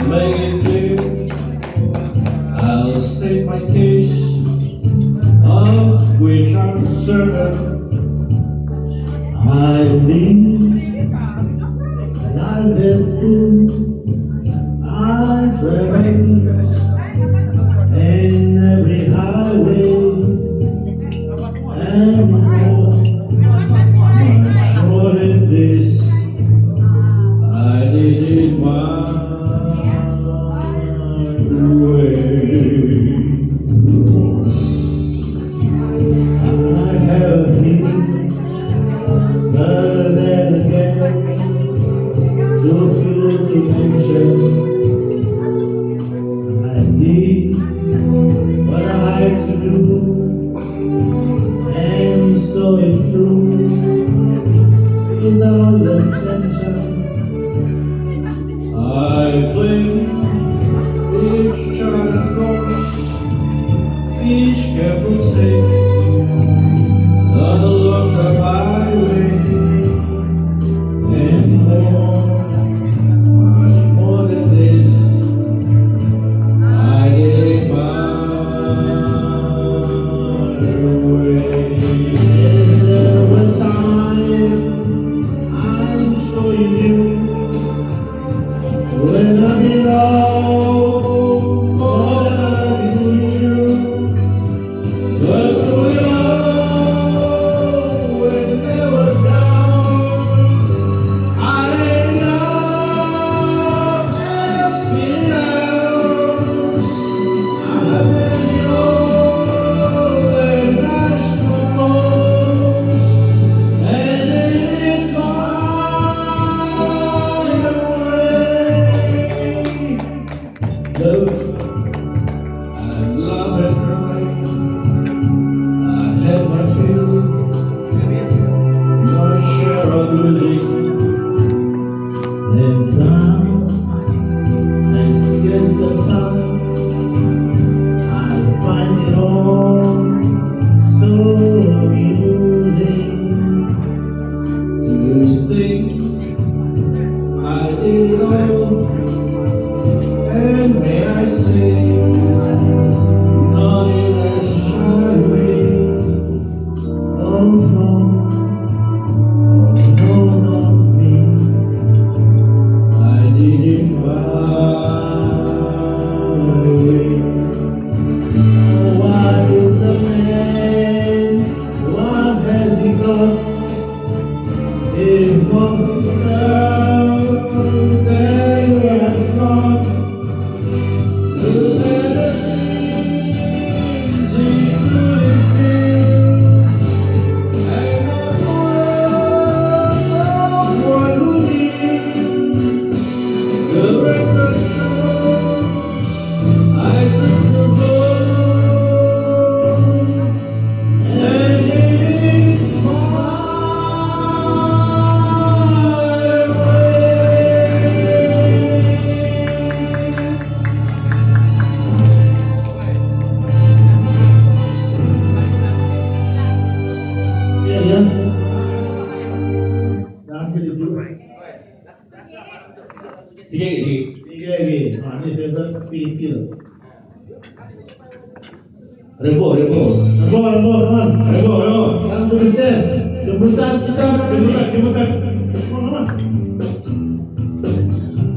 make it clear, I'll state my case, of which I'm certain. I believe life is true. I travel in every highway and more. Much more than this, I did it my way. I have a dream, but then again, too few to mention. I did what I had to do, and so it's true, without exception. I claim each charted course, each careful step along the highway, and more, much more than this, I did it my way. There was time I'm sure you knew when I did all more than I could do. But through it all, when there was down, I didn't know it's been out. I said, you know, when I stood home, and it my way. Look, I laugh and cry. I had my fill, my share of losing. And now I scarce have time. I find it all so amusing. Do you think I did it all? And may I say, not in a shy way. Oh no, oh no, not me. I did it my way. Oh, what is a man? What has he got? If one himself, then he has not. Who said the things he truly feels? And the world of one who needs the record shows I took the road and it my way. Ya, ya. Nanti itu. Sige, sige. Tiga lagi. Ini favorite pipi loh. Rebo, rebo. Teman. Rebo, rebo. Come to the stairs. Jemputan kita. Jemputan. Come on.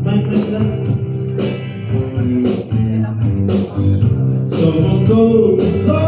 Baik, kita. Someone go, go.